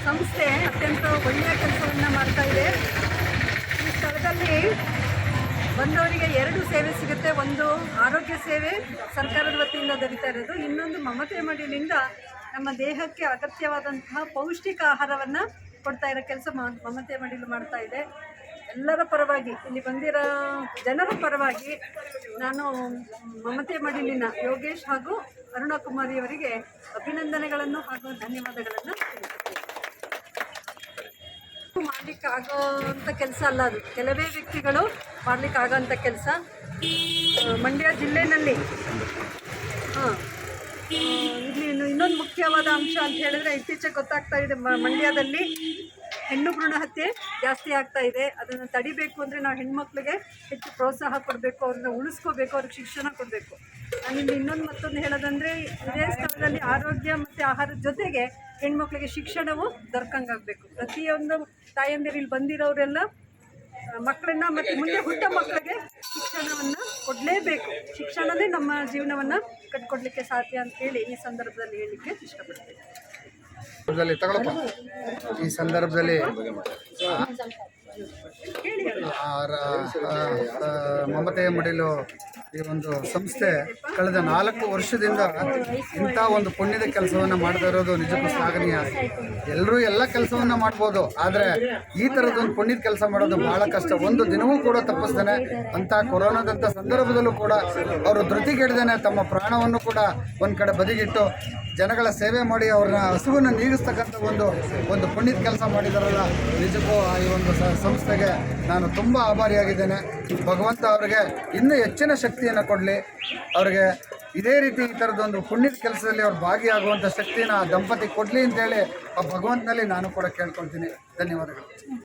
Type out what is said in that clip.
ಸಂಸ್ಥೆ ಅತ್ಯಂತ ಒಳ್ಳೆಯ ಕೆಲಸವನ್ನು ಮಾಡ್ತಾ ಇದೆ. ಈ ಸ್ಥಳದಲ್ಲಿ ಬಂದವರಿಗೆ 2 ಸೇವೆ ಸಿಗುತ್ತೆ. ಒಂದು ಆರೋಗ್ಯ ಸೇವೆ ಸರ್ಕಾರದ ವತಿಯಿಂದ ದೊರೀತಾ ಇರೋದು, ಇನ್ನೊಂದು ಮಮತೆ ಮಡಿಲಿಂದ ನಮ್ಮ ದೇಹಕ್ಕೆ ಅಗತ್ಯವಾದಂತಹ ಪೌಷ್ಟಿಕ ಆಹಾರವನ್ನು ಕೊಡ್ತಾ ಇರೋ ಕೆಲಸ ಮಮತೆ ಮಡಿಲು ಮಾಡ್ತಾ ಇದೆ. ಎಲ್ಲರ ಪರವಾಗಿ, ಇಲ್ಲಿ ಬಂದಿರೋ ಜನರ ಪರವಾಗಿ ನಾನು ಮಮತೆ ಮಡಿಲಿನ ಯೋಗೇಶ್ ಹಾಗೂ ಅರುಣಕುಮಾರಿಯವರಿಗೆ ಅಭಿನಂದನೆಗಳನ್ನು ಹಾಗೂ ಧನ್ಯವಾದಗಳನ್ನು ಮಾಡಲಿಕ್ಕಾಗೋಂಥ ಕೆಲಸ ಅಲ್ಲ, ಅದು ಕೆಲವೇ ವ್ಯಕ್ತಿಗಳು ಮಾಡಲಿಕ್ಕಾಗೋಂಥ ಕೆಲಸ. ಮಂಡ್ಯ ಜಿಲ್ಲೆಯಲ್ಲಿ ಇಲ್ಲಿ ಇನ್ನೊಂದು ಮುಖ್ಯವಾದ ಅಂಶ ಅಂತ ಹೇಳಿದ್ರೆ, ಇತ್ತೀಚೆಗೆ ಗೊತ್ತಾಗ್ತಾ ಇದೆ ಮಂಡ್ಯದಲ್ಲಿ ಹೆಣ್ಣು ಭ್ರೂಣ ಹತ್ಯೆ ಜಾಸ್ತಿ ಆಗ್ತಾ ಇದೆ. ಅದನ್ನು ತಡಿಬೇಕು ಅಂದರೆ ನಾವು ಹೆಣ್ಮಕ್ಳಿಗೆ ಹೆಚ್ಚು ಪ್ರೋತ್ಸಾಹ ಕೊಡಬೇಕು, ಅವ್ರನ್ನ ಉಳಿಸ್ಕೋಬೇಕು, ಅವ್ರಿಗೆ ಶಿಕ್ಷಣ ಕೊಡಬೇಕು. ನಾನಿಲ್ಲಿ ಮತ್ತೊಂದು ಹೇಳೋದಂದರೆ, ಇದೇ ಸ್ಥಳದಲ್ಲಿ ಆರೋಗ್ಯ ಮತ್ತು ಆಹಾರದ ಜೊತೆಗೆ ಹೆಣ್ಮಕ್ಳಿಗೆ ಶಿಕ್ಷಣವು ದೊರಕಂಗಾಗಬೇಕು. ಪ್ರತಿಯೊಂದು ತಾಯಂದಿರು ಇಲ್ಲಿ ಬಂದಿರೋರೆಲ್ಲ ಮಕ್ಕಳನ್ನ ಮತ್ತು ಮುಂದೆ ಹುಟ್ಟ ಮಕ್ಕಳಿಗೆ ಶಿಕ್ಷಣವನ್ನು ಕೊಡಲೇಬೇಕು. ಶಿಕ್ಷಣನೇ ನಮ್ಮ ಜೀವನವನ್ನು ಕಟ್ಕೊಡ್ಲಿಕ್ಕೆ ಸಾಧ್ಯ ಅಂತ ಹೇಳಿ ಈ ಸಂದರ್ಭದಲ್ಲಿ ಹೇಳಲಿಕ್ಕೆ ಇಷ್ಟಪಡ್ತೀನಿ. ಈ ಸಂದರ್ಭದಲ್ಲಿ ಮಮತೆಯ ಮಡಿಲು ಈ ಒಂದು ಸಂಸ್ಥೆ ಕಳೆದ 4 ವರ್ಷದಿಂದ ಇಂಥ ಒಂದು ಪುಣ್ಯದ ಕೆಲಸವನ್ನು ಮಾಡ್ತಾ ಇರೋದು ನಿಜಕ್ಕೂ ಶ್ಲಾಘನೀಯ. ಎಲ್ಲರೂ ಎಲ್ಲ ಕೆಲಸವನ್ನು ಮಾಡ್ಬೋದು, ಆದರೆ ಈ ಥರದೊಂದು ಪುಣ್ಯದ ಕೆಲಸ ಮಾಡೋದು ಭಾಳ ಕಷ್ಟ. ಒಂದು ದಿನವೂ ಕೂಡ ತಪ್ಪಿಸ್ತಾನೆ ಅಂಥ ಕೊರೋನಾದಂಥ ಸಂದರ್ಭದಲ್ಲೂ ಕೂಡ ಅವರು ಧೃತಿಗೆಡ್ದೇನೆ ತಮ್ಮ ಪ್ರಾಣವನ್ನು ಕೂಡ ಒಂದು ಕಡೆ ಬದಿಗಿಟ್ಟು ಜನಗಳ ಸೇವೆ ಮಾಡಿ ಅವ್ರನ್ನ ಹಸುವನ್ನು ನೀಗಿಸ್ತಕ್ಕಂಥ ಒಂದು ಪುಣ್ಯದ ಕೆಲಸ ಮಾಡಿದಾರಲ್ಲ, ನಿಜಕ್ಕೂ ಈ ಒಂದು ಸಂಸ್ಥೆಗೆ ನಾನು ತುಂಬ ಆಭಾರಿಯಾಗಿದ್ದೇನೆ. ಭಗವಂತ ಅವರಿಗೆ ಇನ್ನೂ ಹೆಚ್ಚಿನ ಶಕ್ತಿಯನ್ನು ಕೊಡಲಿ. ಅವರಿಗೆ ಇದೇ ರೀತಿ ಈ ಥರದೊಂದು ಪುಣ್ಯದ ಕೆಲಸದಲ್ಲಿ ಅವ್ರು ಭಾಗಿಯಾಗುವಂಥ ಶಕ್ತಿನ ದಂಪತಿ ಕೊಡಲಿ ಅಂತೇಳಿ ಆ ಭಗವಂತನಲ್ಲಿ ನಾನು ಕೂಡ ಕೇಳ್ಕೊಳ್ತೀನಿ. ಧನ್ಯವಾದಗಳು.